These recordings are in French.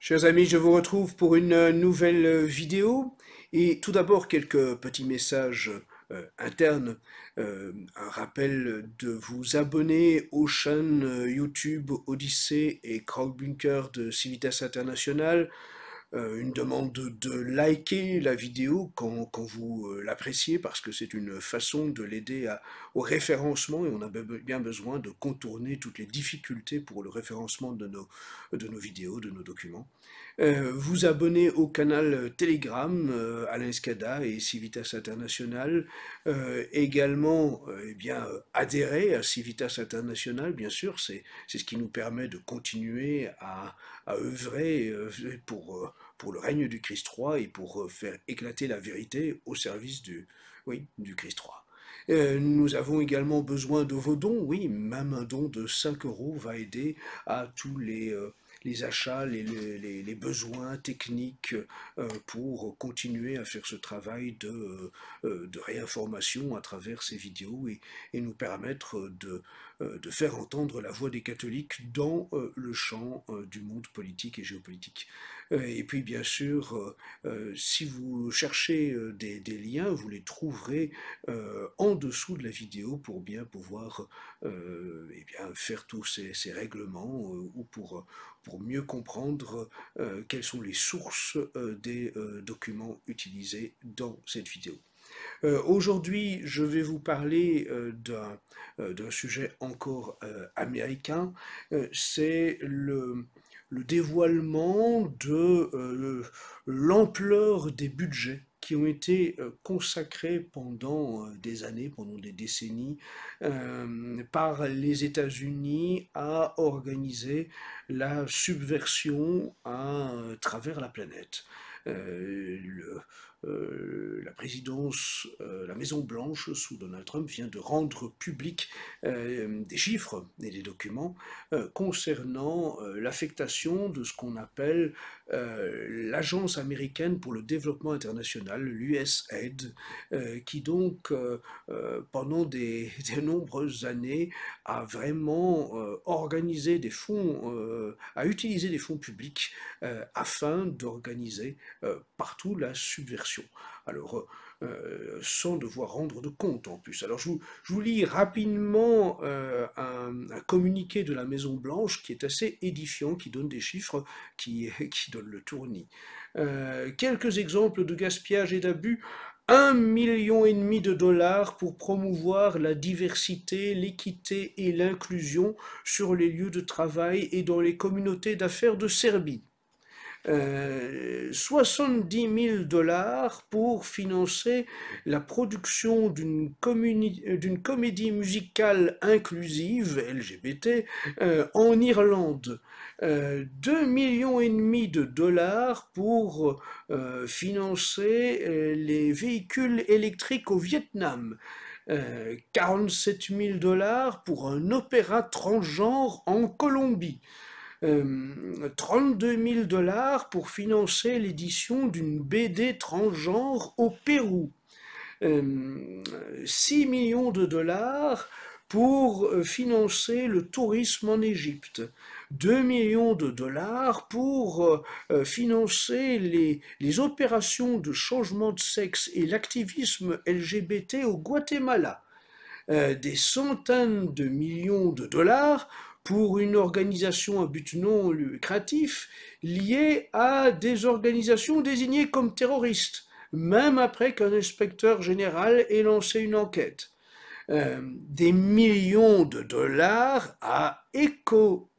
Chers amis, je vous retrouve pour une nouvelle vidéo et tout d'abord quelques petits messages internes. Un rappel de vous abonner aux chaînes YouTube Odyssée et Crowdbunker de Civitas International. Une demande de liker la vidéo quand vous l'appréciez parce que c'est une façon de l'aider au référencement et on a bien besoin de contourner toutes les difficultés pour le référencement de nos vidéos, de nos documents. Vous abonner au canal Telegram Alain Scada et Civitas International. Également, adhérer à Civitas International, bien sûr, c'est ce qui nous permet de continuer à œuvrer pour le règne du Christ roi et pour faire éclater la vérité au service du Christ roi. Nous avons également besoin de vos dons, oui, même un don de 5 euros va aider à tous les achats, les besoins techniques pour continuer à faire ce travail de réinformation à travers ces vidéos et nous permettre de faire entendre la voix des catholiques dans le champ du monde politique et géopolitique. Et puis bien sûr, si vous cherchez des liens, vous les trouverez en dessous de la vidéo pour bien pouvoir faire tous ces règlements ou pour mieux comprendre quelles sont les sources des documents utilisés dans cette vidéo. Aujourd'hui, je vais vous parler d'un sujet encore américain. C'est le dévoilement de l'ampleur des budgets qui ont été consacrés pendant des années, pendant des décennies, par les États-Unis à organiser la subversion à travers la planète. La présidence, la Maison Blanche sous Donald Trump vient de rendre public des chiffres et des documents concernant l'affectation de ce qu'on appelle l'Agence américaine pour le développement international, l'USAID, qui donc pendant de nombreuses années a vraiment organisé des fonds, a utilisé des fonds publics afin d'organiser partout la subversion. Alors, sans devoir rendre de compte en plus. Alors, je vous lis rapidement un communiqué de la Maison Blanche qui est assez édifiant, qui donne des chiffres, qui donne le tournis. Quelques exemples de gaspillage et d'abus. 1,5 million de dollars pour promouvoir la diversité, l'équité et l'inclusion sur les lieux de travail et dans les communautés d'affaires de Serbie. 70 000 dollars pour financer la production d'une comédie musicale inclusive LGBT en Irlande. 2,5 millions de dollars pour financer les véhicules électriques au Vietnam. 47 000 dollars pour un opéra transgenre en Colombie. 32 000 dollars pour financer l'édition d'une BD transgenre au Pérou. 6 millions de dollars pour financer le tourisme en Égypte. 2 millions de dollars pour financer les opérations de changement de sexe et l'activisme LGBT au Guatemala. Des centaines de millions de dollars pour une organisation à but non lucratif liée à des organisations désignées comme terroristes, même après qu'un inspecteur général ait lancé une enquête. Des millions de dollars à Eco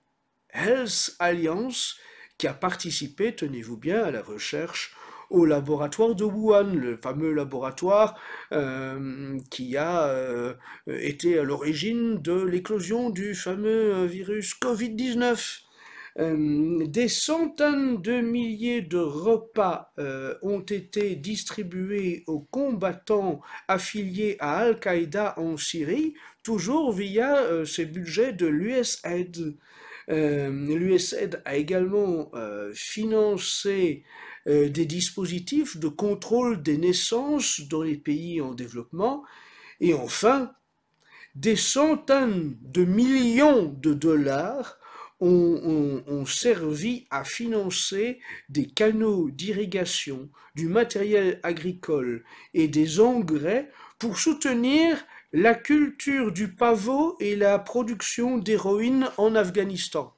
Health Alliance, qui a participé, tenez-vous bien, à la recherche au laboratoire de Wuhan, le fameux laboratoire qui a été à l'origine de l'éclosion du fameux virus Covid-19. Des centaines de milliers de repas ont été distribués aux combattants affiliés à Al-Qaïda en Syrie, toujours via ces budgets de l'USAID. L'USAID a également financé des dispositifs de contrôle des naissances dans les pays en développement. Et enfin, des centaines de millions de dollars ont servi à financer des canaux d'irrigation, du matériel agricole et des engrais pour soutenir la culture du pavot et la production d'héroïne en Afghanistan.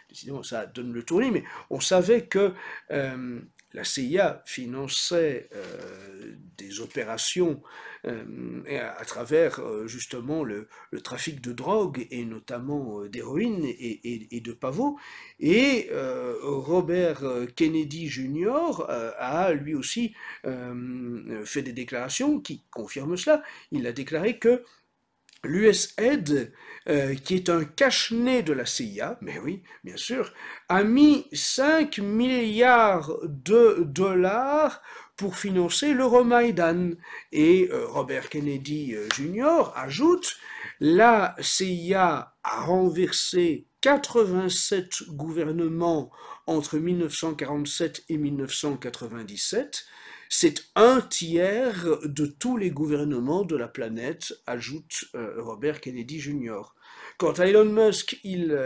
Décidément, ça donne le tournis, mais on savait que euh, la CIA finançait des opérations à travers justement le trafic de drogue et notamment d'héroïne et de pavot. Et Robert Kennedy Jr. A lui aussi fait des déclarations qui confirment cela. Il a déclaré que l'USAID, qui est un cache-nez de la CIA, mais oui, bien sûr, a mis 5 milliards de dollars pour financer l'Euromaïdan. Et Robert Kennedy Jr. ajoute, la CIA a renversé 87 gouvernements entre 1947 et 1997. C'est un tiers de tous les gouvernements de la planète, ajoute Robert Kennedy Jr. Quant à Elon Musk, il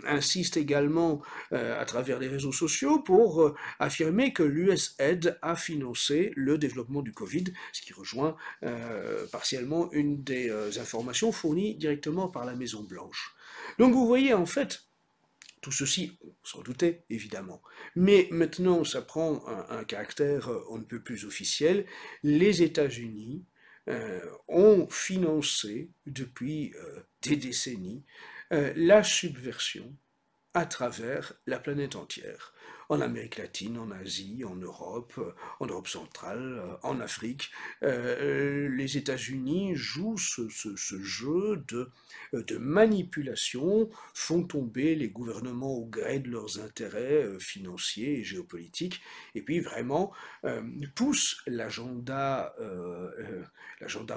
insiste également à travers les réseaux sociaux pour affirmer que l'USAID a financé le développement du Covid, ce qui rejoint partiellement une des informations fournies directement par la Maison Blanche. Donc vous voyez en fait, tout ceci, on s'en doutait, évidemment. Mais maintenant, ça prend un caractère on ne peut plus officiel. Les États-Unis ont financé, depuis des décennies, la subversion à travers la planète entière. En Amérique latine, en Asie, en Europe centrale, en Afrique. Les États-Unis jouent ce jeu de manipulation, font tomber les gouvernements au gré de leurs intérêts financiers et géopolitiques, et puis vraiment poussent l'agenda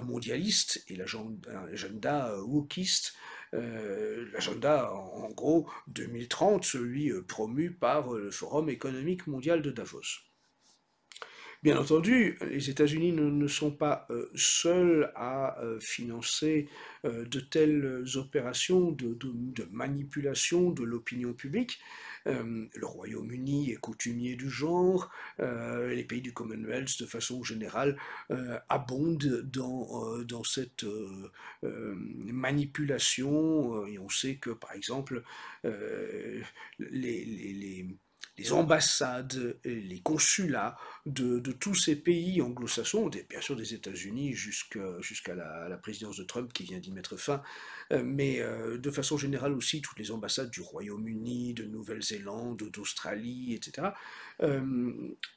mondialiste et l'agenda wokiste, l'agenda en gros 2030, celui promu par le Forum économique mondial de Davos. Bien entendu, les États-Unis ne sont pas seuls à financer de telles opérations de manipulation de l'opinion publique. Le Royaume-Uni est coutumier du genre, les pays du Commonwealth de façon générale abondent dans cette manipulation, et on sait que par exemple les, les, les les ambassades, les consulats de tous ces pays anglo-saxons, bien sûr des États-Unis jusqu'à la présidence de Trump qui vient d'y mettre fin, mais de façon générale aussi toutes les ambassades du Royaume-Uni, de Nouvelle-Zélande, d'Australie, etc.,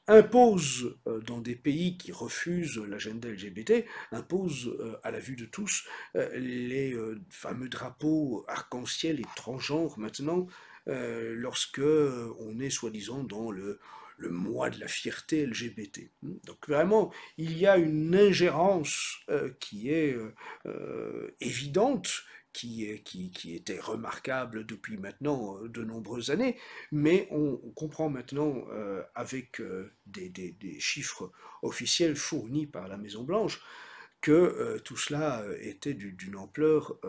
imposent dans des pays qui refusent l'agenda LGBT, imposent à la vue de tous les fameux drapeaux arc-en-ciel et transgenres maintenant, lorsque on est soi-disant dans le mois de la fierté LGBT. Donc vraiment, il y a une ingérence qui est évidente, qui était remarquable depuis maintenant de nombreuses années, mais on comprend maintenant avec des chiffres officiels fournis par la Maison-Blanche que tout cela était d'une ampleur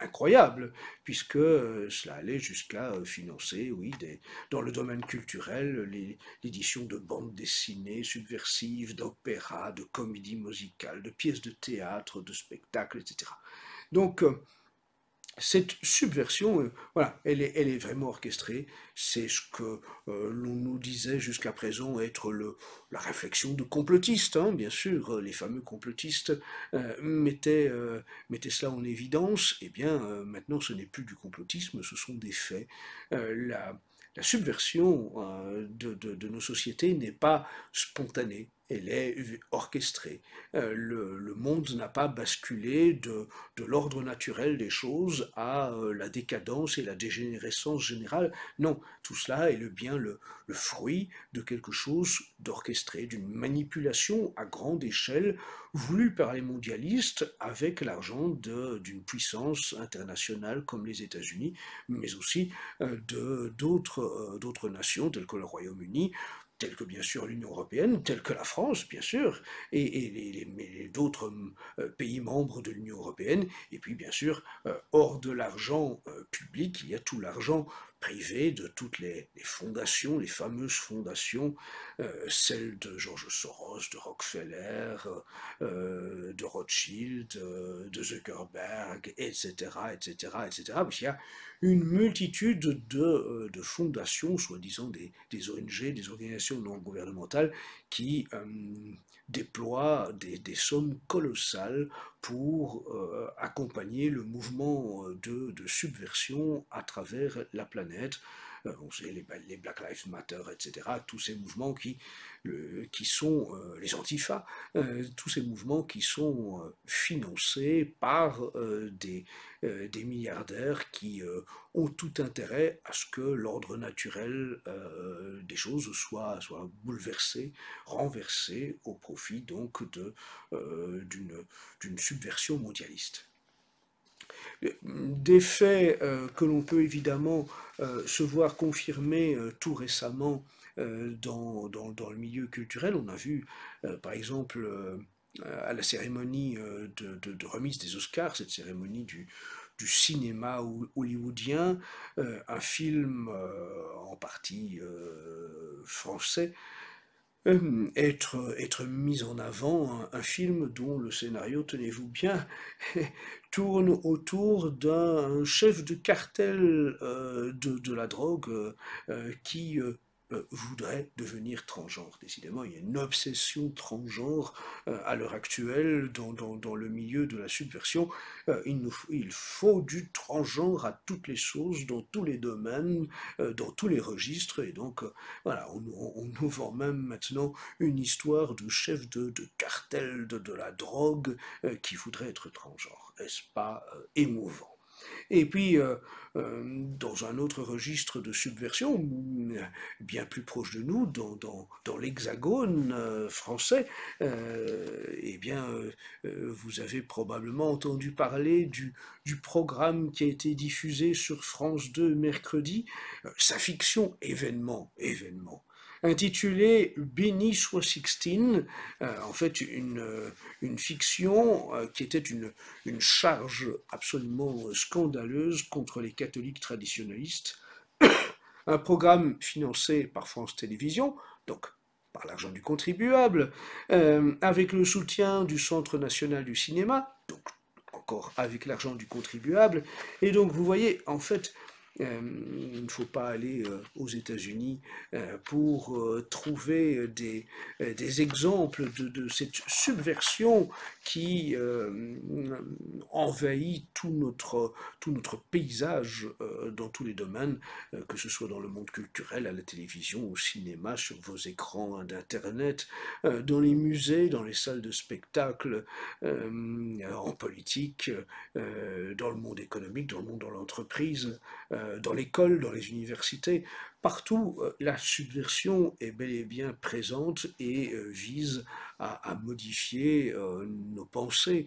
incroyable, puisque cela allait jusqu'à financer, oui, dans le domaine culturel, l'édition de bandes dessinées subversives, d'opéras, de comédies musicales, de pièces de théâtre, de spectacles, etc. Donc, cette subversion, voilà, elle est vraiment orchestrée. C'est ce que l'on nous disait jusqu'à présent être la réflexion de complotistes, hein, bien sûr. Les fameux complotistes mettaient cela en évidence. Eh bien, maintenant, ce n'est plus du complotisme, ce sont des faits. La subversion de nos sociétés n'est pas spontanée, elle est orchestrée. Le monde n'a pas basculé de l'ordre naturel des choses à la décadence et la dégénérescence générale. Non, tout cela est bien le fruit de quelque chose d'orchestré, d'une manipulation à grande échelle voulu par les mondialistes avec l'argent d'une puissance internationale comme les États-Unis, mais aussi d'autres nations telles que le Royaume-Uni, telles que bien sûr l'Union européenne, telles que la France, bien sûr, et d'autres pays membres de l'Union européenne, et puis bien sûr, hors de l'argent public, il y a tout l'argent privé de toutes les fondations, les fameuses fondations, celles de George Soros, de Rockefeller, de Rothschild, de Zuckerberg, etc., etc., etc., parce qu'il y a une multitude de fondations, soi-disant des ONG, des organisations non gouvernementales, qui déploient des sommes colossales pour accompagner le mouvement de subversion à travers la planète. On sait les Black Lives Matter, etc., tous ces mouvements qui sont les antifas, tous ces mouvements qui sont financés par des milliardaires qui ont tout intérêt à ce que l'ordre naturel des choses soit bouleversé, renversé au profit donc d'une subversion mondialiste. Des faits que l'on peut évidemment se voir confirmer tout récemment dans le milieu culturel. On a vu par exemple à la cérémonie de remise des Oscars, cette cérémonie du cinéma hollywoodien, un film en partie français, être mis en avant, un film dont le scénario, tenez-vous bien, tourne autour d'un chef de cartel de la drogue qui voudrait devenir transgenre. Décidément, il y a une obsession transgenre à l'heure actuelle dans le milieu de la subversion. Il faut du transgenre à toutes les sauces, dans tous les domaines, dans tous les registres, et donc voilà, on nous vend même maintenant une histoire de chef de cartel de la drogue qui voudrait être transgenre. Est-ce pas émouvant? Et puis, dans un autre registre de subversion, bien plus proche de nous, dans l'hexagone français, eh bien, vous avez probablement entendu parler du programme qui a été diffusé sur France 2 mercredi, sa fiction événement, intitulé Béni soit Sixtine, en fait une fiction qui était une charge absolument scandaleuse contre les catholiques traditionnalistes, un programme financé par France Télévisions, donc par l'argent du contribuable, avec le soutien du Centre national du cinéma, donc encore avec l'argent du contribuable, et donc vous voyez, en fait, il ne faut pas aller aux États-Unis pour trouver des exemples de cette subversion qui envahit tout notre paysage dans tous les domaines, que ce soit dans le monde culturel, à la télévision, au cinéma, sur vos écrans d'Internet, dans les musées, dans les salles de spectacle, en politique, dans le monde économique, dans le monde de l'entreprise, dans l'école, dans les universités. Partout, la subversion est bel et bien présente et vise à modifier nos pensées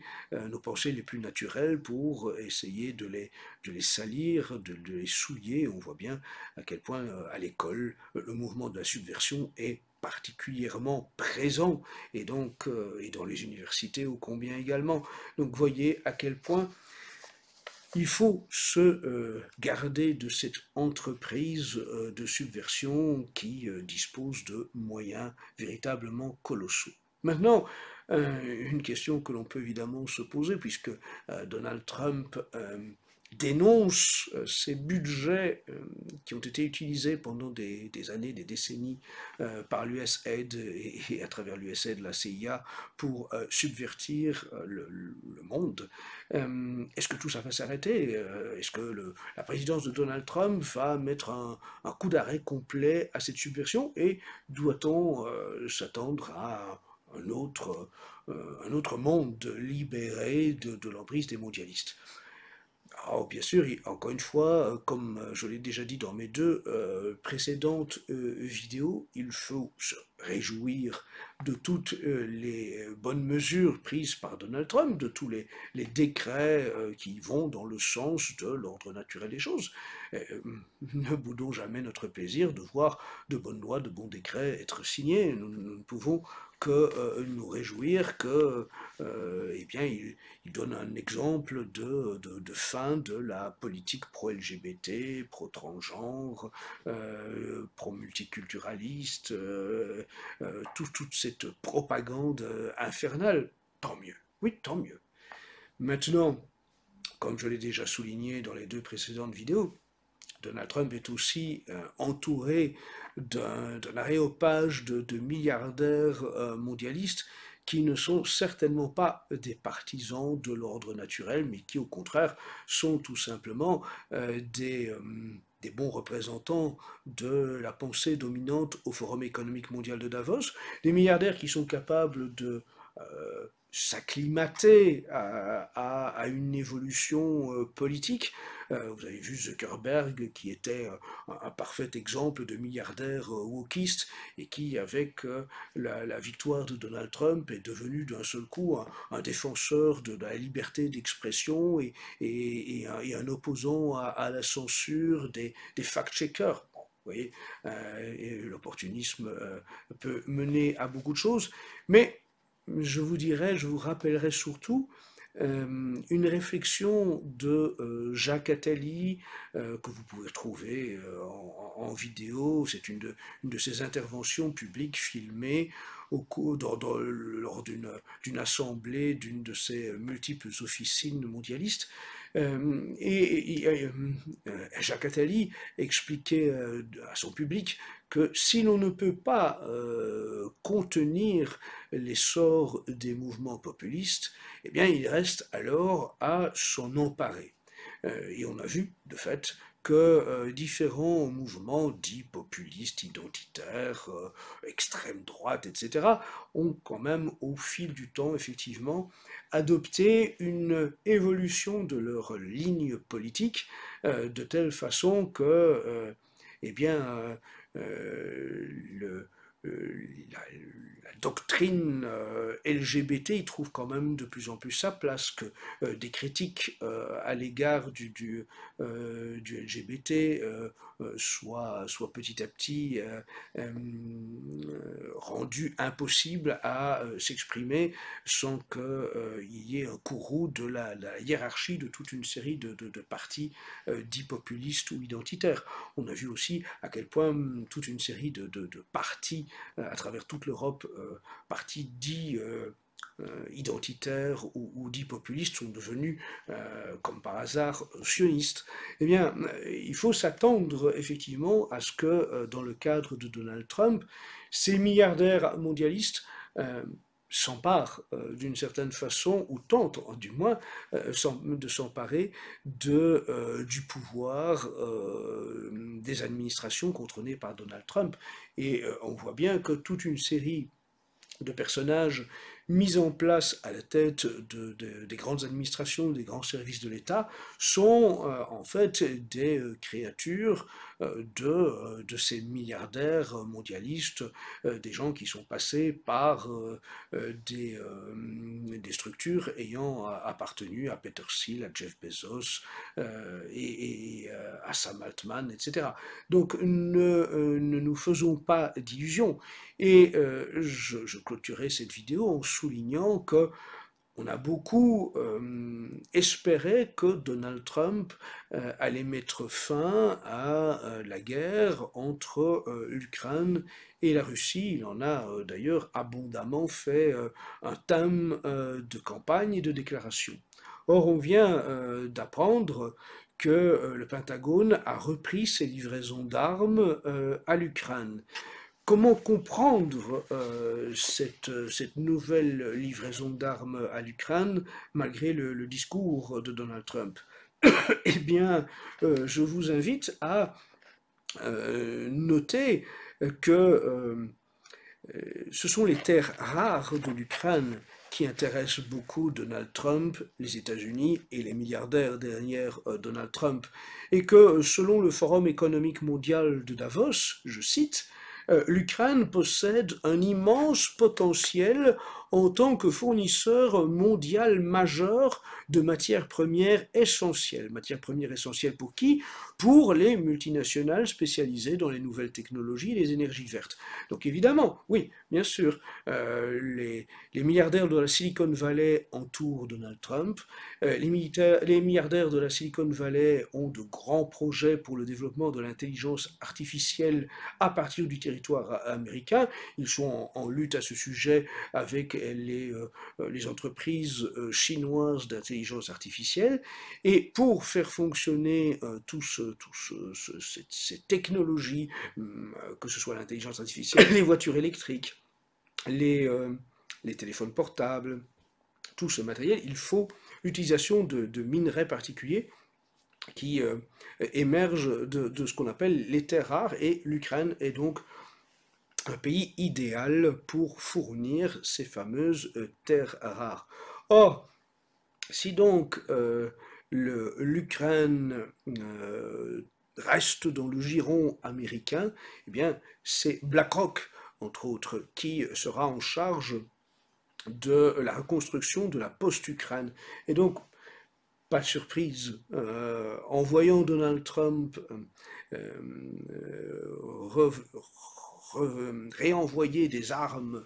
les plus naturelles pour essayer de les salir, de les souiller. On voit bien à quel point à l'école, le mouvement de la subversion est particulièrement présent, et donc et dans les universités ô combien également. Donc voyez à quel point il faut se garder de cette entreprise de subversion qui dispose de moyens véritablement colossaux. Maintenant, une question que l'on peut évidemment se poser, puisque Donald Trump dénonce ces budgets qui ont été utilisés pendant des années, des décennies par l'USAID et à travers l'USAID, la CIA, pour subvertir le monde. Est-ce que tout ça va s'arrêter? Est-ce que la présidence de Donald Trump va mettre un coup d'arrêt complet à cette subversion? Et doit-on s'attendre à un autre monde libéré de l'emprise des mondialistes? Alors, bien sûr, encore une fois, comme je l'ai déjà dit dans mes deux précédentes vidéos, il faut se réjouir de toutes les bonnes mesures prises par Donald Trump, de tous les décrets qui vont dans le sens de l'ordre naturel des choses. Ne boudons jamais notre plaisir de voir de bonnes lois, de bons décrets être signés. Nous ne pouvons que nous réjouir que, eh bien, il donne un exemple de fin de la politique pro-LGBT, pro-transgenre, pro-multiculturaliste, toute cette propagande infernale. Tant mieux, oui, tant mieux. Maintenant, comme je l'ai déjà souligné dans les deux précédentes vidéos, Donald Trump est aussi entouré d'un aréopage de milliardaires mondialistes qui ne sont certainement pas des partisans de l'ordre naturel, mais qui au contraire sont tout simplement des bons représentants de la pensée dominante au Forum économique mondial de Davos, des milliardaires qui sont capables de s'acclimater à une évolution politique. Vous avez vu Zuckerberg qui était un parfait exemple de milliardaire wokiste et qui, avec la victoire de Donald Trump, est devenu d'un seul coup un défenseur de la liberté d'expression et un opposant à la censure des fact-checkers. Bon, vous voyez, l'opportunisme peut mener à beaucoup de choses, mais je vous dirais, je vous rappellerai surtout une réflexion de Jacques Attali que vous pouvez trouver en vidéo. C'est une de ses interventions publiques filmées lors d'une assemblée d'une de ses multiples officines mondialistes. Jacques Attali expliquait à son public que si l'on ne peut pas contenir l'essor des mouvements populistes, eh bien il reste alors à s'en emparer. Et on a vu, de fait, que différents mouvements dits populistes, identitaires, extrême droite, etc., ont quand même, au fil du temps, effectivement, adopté une évolution de leur ligne politique, de telle façon que, eh bien, le, la doctrine LGBT il trouve quand même de plus en plus sa place, que des critiques à l'égard du LGBT soient petit à petit rendues impossibles à s'exprimer sans qu'il y ait un courroux de la hiérarchie de toute une série de partis dits populistes ou identitaires. On a vu aussi à quel point toute une série de partis à travers toute l'Europe, partis dits identitaires ou dits populistes sont devenus, comme par hasard, sionistes. Eh bien, il faut s'attendre effectivement à ce que, dans le cadre de Donald Trump, ces milliardaires mondialistes s'emparent d'une certaine façon, ou tentent du moins de s'emparer du pouvoir des administrations contrôlées par Donald Trump. Et on voit bien que toute une série de personnages mis en place à la tête des grandes administrations, des grands services de l'État, sont en fait des créatures de ces milliardaires mondialistes, des gens qui sont passés par des structures ayant appartenu à Peter Thiel, à Jeff Bezos et à Sam Altman, etc. Donc ne nous faisons pas d'illusions. Et je clôturerai cette vidéo en soulignant que on a beaucoup espéré que Donald Trump allait mettre fin à la guerre entre l'Ukraine et la Russie. Il en a d'ailleurs abondamment fait un thème de campagne et de déclaration. Or, on vient d'apprendre que le Pentagone a repris ses livraisons d'armes à l'Ukraine. Comment comprendre cette nouvelle livraison d'armes à l'Ukraine malgré le discours de Donald Trump? Eh bien, je vous invite à noter que ce sont les terres rares de l'Ukraine qui intéressent beaucoup Donald Trump, les États-Unis et les milliardaires derrière Donald Trump. Et que selon le Forum économique mondial de Davos, je cite, l'Ukraine possède un immense potentiel en tant que fournisseur mondial majeur de matières premières essentielles. Matières premières essentielles pour qui? Pour les multinationales spécialisées dans les nouvelles technologies et les énergies vertes. Donc évidemment, oui, bien sûr, les milliardaires de la Silicon Valley entourent Donald Trump. Les milliardaires de la Silicon Valley ont de grands projets pour le développement de l'intelligence artificielle à partir du territoire américain. Ils sont en lutte à ce sujet avec les entreprises chinoises d'intelligence artificielle. Et pour faire fonctionner ces technologies, que ce soit l'intelligence artificielle, les voitures électriques, les téléphones portables, tout ce matériel, il faut l'utilisation de minerais particuliers qui émergent de ce qu'on appelle les terres rares, et l'Ukraine est donc un pays idéal pour fournir ces fameuses terres rares. Or, si donc l'Ukraine reste dans le giron américain, eh bien c'est BlackRock, entre autres, qui sera en charge de la reconstruction de la post-Ukraine. Et donc, pas de surprise, en voyant Donald Trump réenvoyer des armes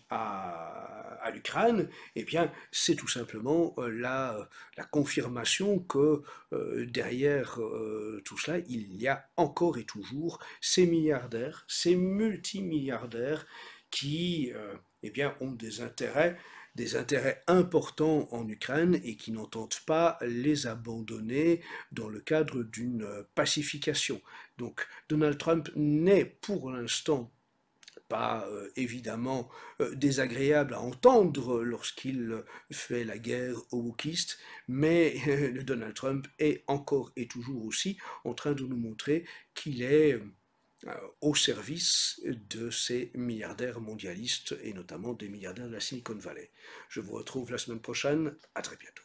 à l'Ukraine, eh bien, c'est tout simplement la confirmation que derrière tout cela, il y a encore et toujours ces milliardaires, ces multimilliardaires qui eh bien, ont des intérêts importants en Ukraine et qui n'entendent pas les abandonner dans le cadre d'une pacification. Donc Donald Trump n'est pour l'instant pas évidemment désagréable à entendre lorsqu'il fait la guerre aux wokistes, mais Donald Trump est encore et toujours aussi en train de nous montrer qu'il est au service de ces milliardaires mondialistes et notamment des milliardaires de la Silicon Valley. Je vous retrouve la semaine prochaine, à très bientôt.